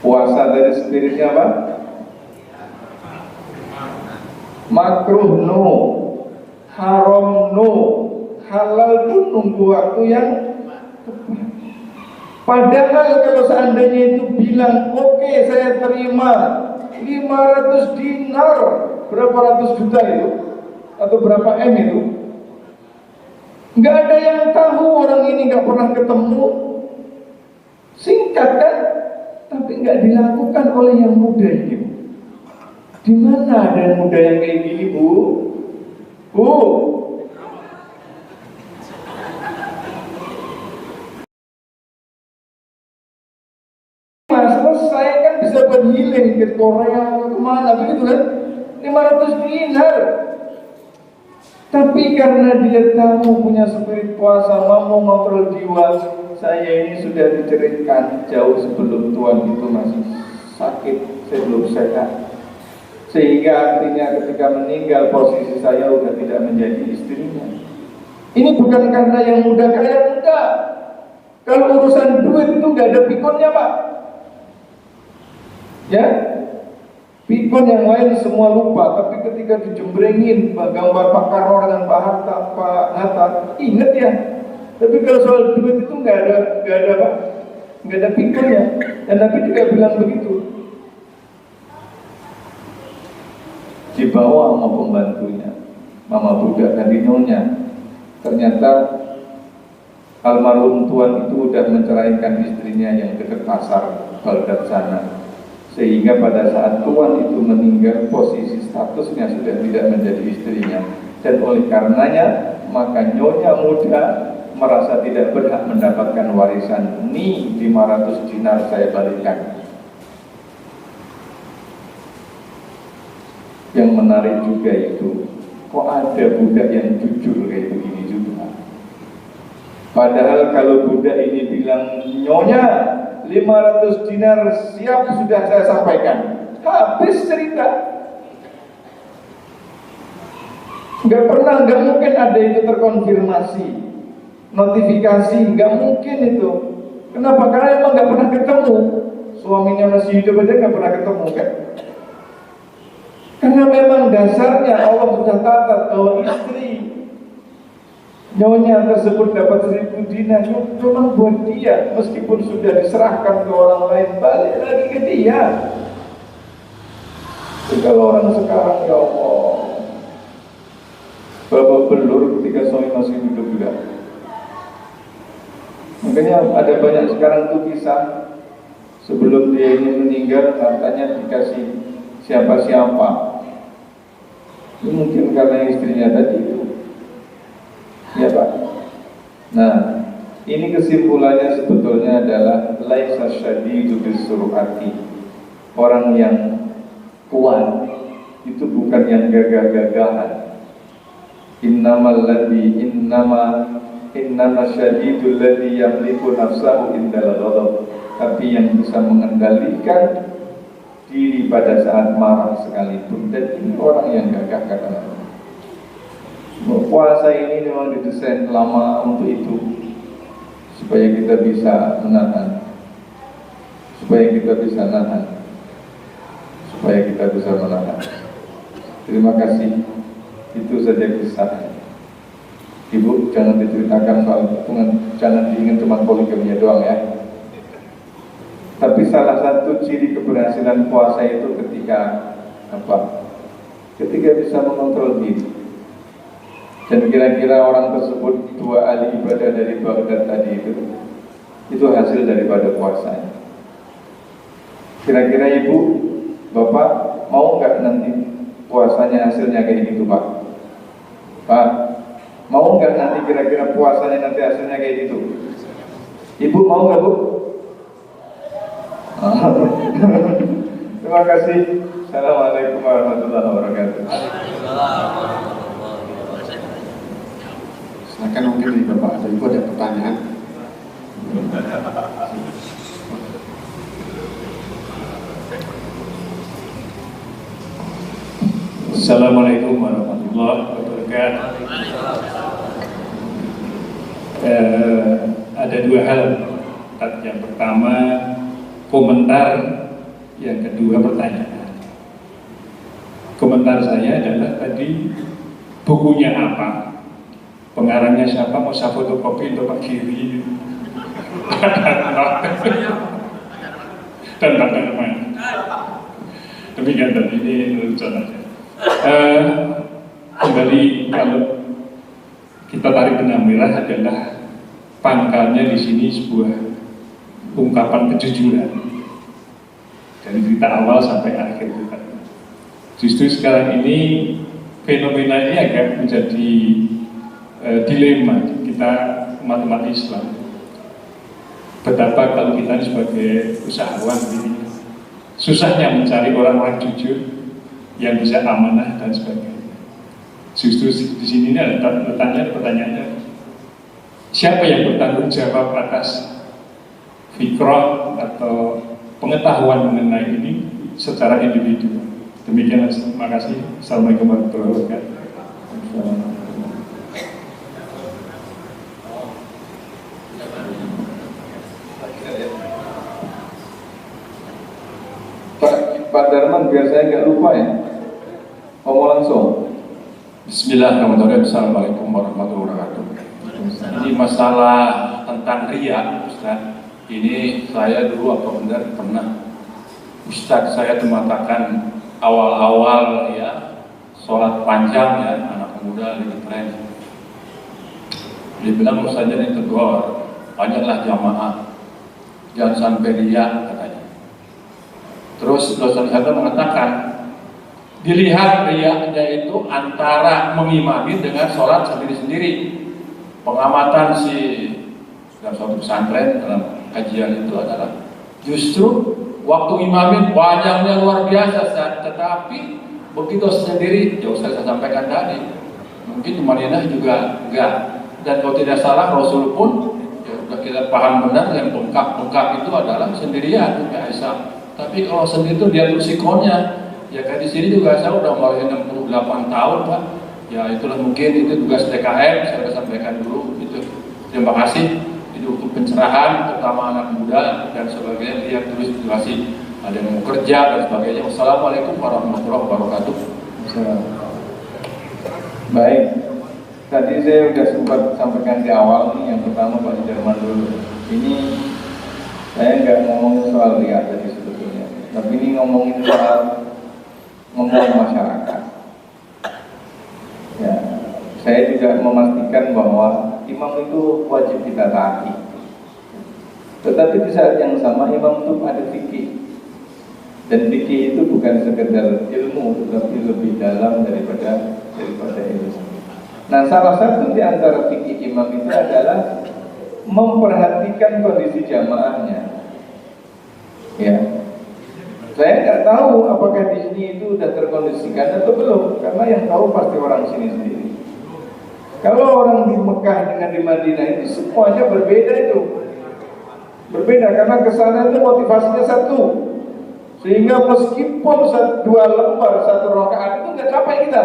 Puasa dari spiritnya apa? Makruh no, haram no, halal pun nunggu waktu yang tepat. Padahal kalau seandainya itu bilang oke, saya terima 500 dinar, berapa ratus juta itu, atau berapa M itu, nggak ada yang tahu, orang ini nggak pernah ketemu. Singkat kan? Tapi nggak dilakukan oleh yang muda ini. Di mana ada yang muda yang kayak gini, Bu? Bu, selesai kan bisa buat healing ke Korea atau kemana begitu kan? 500 dinar. Tapi karena dia tahu punya spirit puasa, mau ngontrol jiwa, saya ini sudah diceritakan jauh sebelum Tuan itu masih sakit, saya belum sehat. Sehingga artinya ketika meninggal posisi saya sudah tidak menjadi istrinya. Ini bukan karena yang muda kaya, enggak. Kalau urusan duit itu nggak ada pikonnya Pak. Ya, pikon yang lain semua lupa, tapi ketika dijembrengin gambar Pak Karno dengan Pak Hatta, inget ya. Tapi kalau soal duit itu nggak ada Pak, nggak ada pikonnya. Dan Nabi juga bilang begitu. Dibawa sama pembantunya, mama budak tadi nyonya. Ternyata almarhum tuan itu udah menceraikan istrinya yang dekat pasar Baghdad sana. Sehingga pada saat tuan itu meninggal, posisi statusnya sudah tidak menjadi istrinya. Dan oleh karenanya, maka nyonya muda merasa tidak berhak mendapatkan warisan. Nih 500 dinar saya balikan. Yang menarik juga itu, kok ada budak yang jujur kayak begini juga. Padahal kalau budak ini bilang, nyonya 500 dinar siap sudah saya sampaikan, habis cerita. Nggak mungkin ada itu terkonfirmasi, notifikasi, nggak mungkin itu. Kenapa? Karena emang nggak pernah ketemu. Suaminya masih hidup aja nggak pernah ketemu kan? Karena memang dasarnya Allah sudah tata bahwa istri nyonya tersebut dapat 1000 dinar memang buat dia, meskipun sudah diserahkan ke orang lain, balik lagi ke dia. Jadi kalau orang sekarang, ya Allah, babak belur ketika suami masih hidup juga. Makanya ada banyak sekarang tuh kisah sebelum dia ini meninggal, hartanya dikasih siapa-siapa. Ini mungkin karena istrinya tadi itu. Ya Pak. Nah, ini kesimpulannya sebetulnya adalah laisa syadidu bisur'ati. Orang yang kuat itu bukan yang gagah-gagahan. Innama syadidul ladzi yamliku nafsahu indal ghadab. Tapi yang bisa mengendalikan diri pada saat marah sekalipun. Dan ini orang yang gagah kadang-kadang. Puasa ini memang didesain lama untuk itu, supaya kita bisa menahan, Terima kasih. Itu saja kisah. Ibu jangan diceritakan soal hubungan, jangan diingat cuma poligamnya doang ya. Tapi salah satu ciri keberhasilan puasa itu ketika apa? Ketika bisa mengontrol diri. Dan kira-kira orang tersebut 2 ahli ibadah dari Baghdad tadi itu hasil daripada puasanya. Kira-kira ibu, bapak mau nggak nanti puasanya hasilnya kayak gitu Pak? Pak, mau nggak nanti kira-kira puasanya nanti hasilnya kayak gitu? Ibu mau nggak Bu? Terima kasih. Assalamualaikum warahmatullahi wabarakatuh. Silakan, mungkin dari Bapak atau Ibu ada pertanyaan. Assalamualaikum warahmatullahi wabarakatuh. Ada 2 hal. Yang pertama komentar, yang kedua pertanyaan. Komentar saya adalah tadi bukunya apa, pengarangnya siapa, mau saya fotokopi untuk Pak Giri dan Pak Darman. Demikian tadi, ini lucuan aja. Kembali, kalau kita tarik benang merah adalah pangkalnya di sini sebuah ungkapan kejujuran dari cerita awal sampai akhir. Justru sekarang ini fenomena ini agak menjadi dilema kita umat Islam. Betapa kalau kita sebagai usahawan ini susahnya mencari orang-orang jujur yang bisa amanah dan sebagainya. Justru di sini letaknya pertanyaannya, siapa yang bertanggung jawab atas fikrah atau pengetahuan mengenai ini secara individu? Demikian, terima kasih. Assalamualaikum warahmatullahi wabarakatuh. biar saya nggak lupa ya. Ngomong langsung. Bismillahirrahmanirrahim. Assalamualaikum warahmatullahi wabarakatuh. Ini masalah tentang riya, Ustaz. Ini saya dulu apa benar pernah Ustaz saya tuh mengatakan awal-awal ya sholat panjang ya anak muda lebih keren. Dia bilang Ustaznya ini tegur, banyaklah jamaah, jangan sampai riya katanya. Terus dosen saya mengatakan dilihat riyanya itu antara mengimami dengan sholat sendiri-sendiri. Pengamatan si dalam suatu pesantren dalam kajian itu adalah justru waktu imamin banyaknya luar biasa, tetapi begitu sendiri, jauh saya sampaikan tadi, mungkin di Madinah juga enggak. Dan kalau tidak salah Rasul pun ya sudah kita paham benar yang bengkak-bengkak itu adalah sendirian biasa. Tapi kalau sendiri itu dia risikonya. Ya kayak di sini juga saya udah mulai 68 tahun Pak. Ya itulah mungkin itu tugas TKM saya sampaikan dulu itu. Terima kasih itu untuk pencerahan terutama anak muda dan sebagainya dia tulis situasi ada yang mau kerja dan sebagainya. Wassalamualaikum warahmatullahi wabarakatuh. Baik. Tadi saya sudah sempat sampaikan di awal nih yang pertama Pak Jerman dulu. Ini saya nggak ngomongin soal riya tadi sebetulnya, tapi ini ngomongin soal masyarakat. Ya, saya juga memastikan bahwa imam itu wajib kita taati. Tetapi di saat yang sama imam itu ada fikih. Dan fikih itu bukan sekedar ilmu, tetapi lebih dalam daripada ilmu. Nah, salah satu di antara fikih imam itu adalah memperhatikan kondisi jamaahnya. Ya. Saya nggak tahu apakah di sini itu sudah terkondisikan atau belum, karena yang tahu pasti orang sini sendiri. Kalau orang di Mekah dengan di Madinah itu semuanya berbeda itu. Berbeda karena kesana itu motivasinya satu. Sehingga meskipun dua lembar satu rakaat itu nggak capek kita.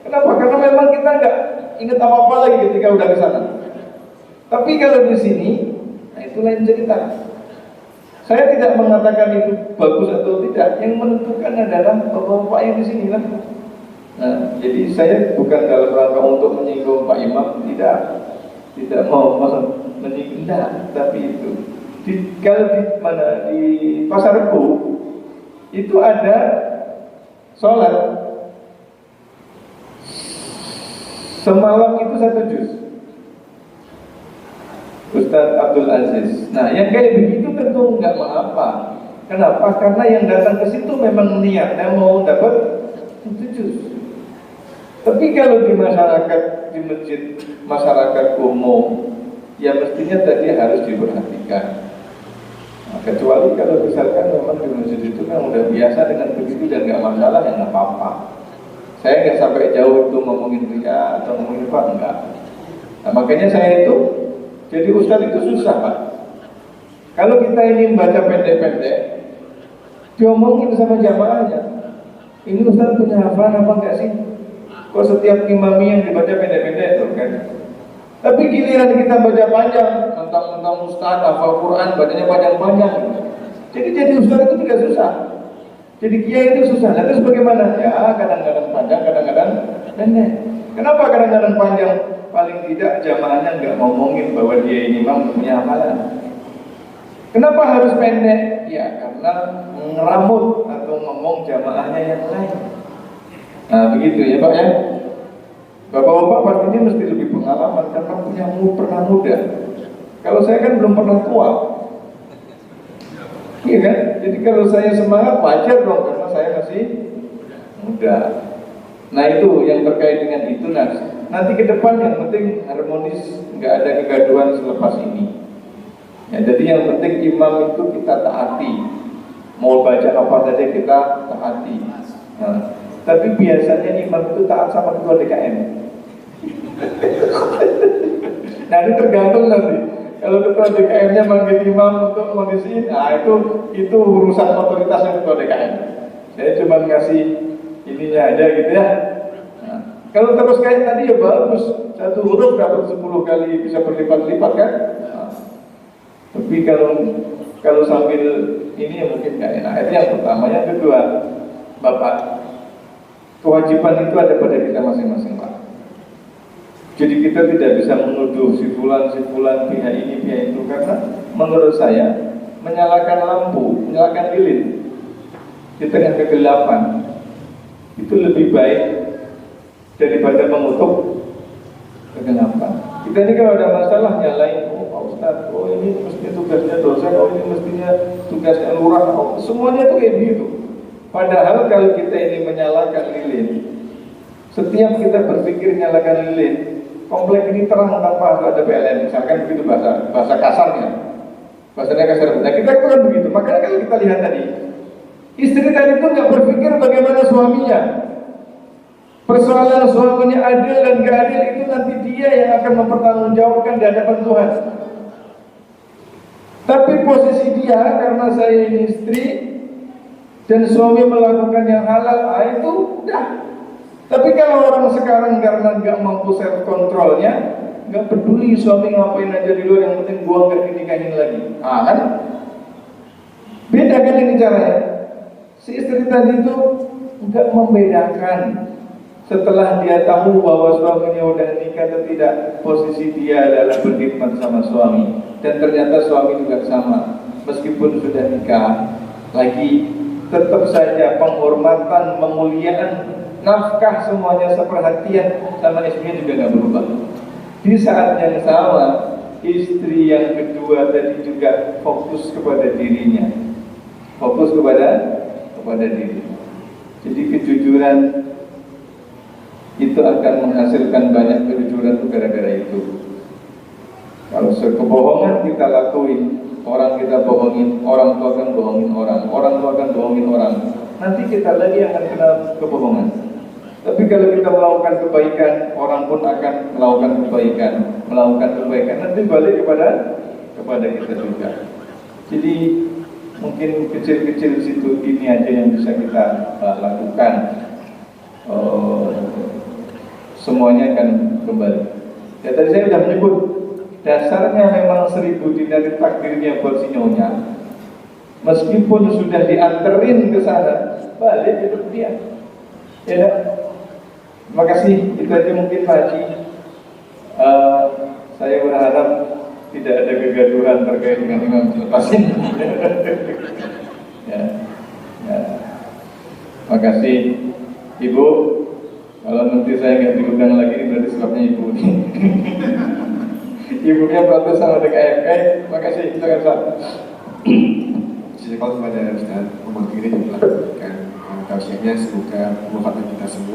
Kenapa? Karena memang kita nggak ingat apa-apa lagi ketika udah ke sana. Tapi kalau di sini, nah itu lain cerita. Saya tidak mengatakan itu bagus atau tidak. Yang menentukan adalah bapak yang di sini kan. Nah, jadi saya bukan dalam rangka untuk menyinggung Pak Imam, tidak mau menyinggung, tapi itu. Kalau di mana di Pasar Rebo itu ada sholat semalam itu 1 juz. Ustadz Abdul Aziz. Nah, yang kayak begitu tentu nggak mengapa. Kenapa? Karena yang datang ke situ memang niatnya mau dapat 1 juz. Tapi kalau di masyarakat, di masjid, masyarakat umum, ya mestinya tadi harus diperhatikan. Nah, kecuali kalau misalkan memang di masjid itu kan udah biasa dengan begitu dan nggak masalah, ya nggak apa-apa. Saya nggak sampai jauh itu ngomongin riya atau ngomongin apa, enggak. Nah, makanya saya itu jadi ustadz itu susah Pak. Kalau kita ini baca pendek-pendek, diomongin sama jamaahnya. Ini ustadz punya hafalan apa enggak sih? Kok setiap imami yang dibaca pendek-pendek tuh kan? Tapi giliran kita baca panjang, tentang ustadz hafal Quran, bacanya panjang-panjang. Jadi ustadz itu tidak susah. Jadi kiai itu susah. Nah, terus bagaimana? Ya kadang-kadang panjang, kadang-kadang pendek. Kenapa kadang-kadang panjang? Paling tidak jamaahnya nggak ngomongin bahwa dia ini imam punya amalan. Kenapa harus pendek? Ya karena ngeramut atau ngomong jamaahnya yang lain. Nah begitu ya Pak ya. Bapak-bapak pastinya mesti lebih pengalaman karena pernah muda. Kalau saya kan belum pernah tua. Iya kan? Jadi kalau saya semangat wajar dong karena saya masih muda. Nah itu yang terkait dengan itu nanti ke depan yang penting harmonis, nggak ada kegaduhan selepas ini. Ya, jadi yang penting imam itu kita taati. Mau baca apa saja kita taati. Nah, tapi biasanya imam itu taat sama ketua DKM. Nah itu tergantung nanti. Kalau ketua DKM-nya manggil imam untuk kondisi, nah itu urusan otoritasnya ketua DKM. Saya cuma ngasih ininya aja gitu ya. Nah, kalau terus kayak tadi ya bagus, 1 huruf dapat 10 kali bisa berlipat-lipat kan. Nah, tapi kalau sambil ini ya mungkin nggak enak. Itu yang pertama. Yang kedua, Bapak, kewajiban itu ada pada kita masing-masing, Pak. Jadi kita tidak bisa menuduh si fulan, pihak ini, pihak itu, karena menurut saya menyalakan lampu, menyalakan lilin di tengah kegelapan itu lebih baik daripada mengutuk kegelapan. Kita ini kalau ada masalah nyalain, oh Pak Ustadz, oh ini mestinya tugasnya dosen, oh ini mestinya tugasnya lurah, oh semuanya itu kayak begitu. Padahal kalau kita ini menyalakan lilin, setiap kita berpikir nyalakan lilin, komplek ini terang tanpa harus ada PLN, misalkan begitu bahasa kasarnya. Bahasanya kasar. Nah kita kurang begitu. Makanya kalau kita lihat tadi, istri tadi itu nggak berpikir bagaimana suaminya. Persoalan suaminya adil dan gak adil itu nanti dia yang akan mempertanggungjawabkan di hadapan Tuhan. Tapi posisi dia, karena saya ini istri dan suami melakukan yang halal, itu udah. Tapi kalau orang sekarang karena nggak mampu self kontrolnya, nggak peduli suami ngapain aja di luar, yang penting gua nggak dinikahin lagi. Kan? Beda kan ini caranya. Si istri tadi itu nggak membedakan. Setelah dia tahu bahwa suaminya udah nikah atau tidak, posisi dia adalah berkhidmat sama suami. Dan ternyata suami juga sama, meskipun sudah nikah, lagi tetap saja penghormatan, pemuliaan, nafkah semuanya seperhatian sama istrinya juga nggak berubah. Di saat yang sama, istri yang kedua tadi juga fokus kepada dirinya, fokus kepada diri. Jadi kejujuran itu akan menghasilkan banyak kejujuran itu gara-gara itu. Kalau kebohongan kita lakuin, orang kita bohongin, orang tua akan bohongin orang tua akan bohongin orang. Nanti kita lagi akan kena kebohongan. Tapi kalau kita melakukan kebaikan, orang pun akan melakukan kebaikan. Nanti balik kepada kita juga. Jadi mungkin kecil-kecil situ ini aja yang bisa kita lakukan. Semuanya akan kembali. Ya tadi saya sudah menyebut, dasarnya memang 1000 dinar takdirnya buat si nyonya. Meskipun sudah dianterin ke sana, balik itu dia. Ya, terima kasih. Itu aja mungkin Pak Haji. Saya berharap tidak ada kegaduhan terkait dengan Imam Sultan. Ya. Terima kasih Ibu. Kalau nanti saya nggak diundang lagi, berarti sebabnya Ibu nih. Ibunya protes sama DKM. Terima kasih. Silakan Pak. Jadi kalau kepada Ustaz, memang ini juga melakukan tausiahnya, semoga bermanfaat kita semua.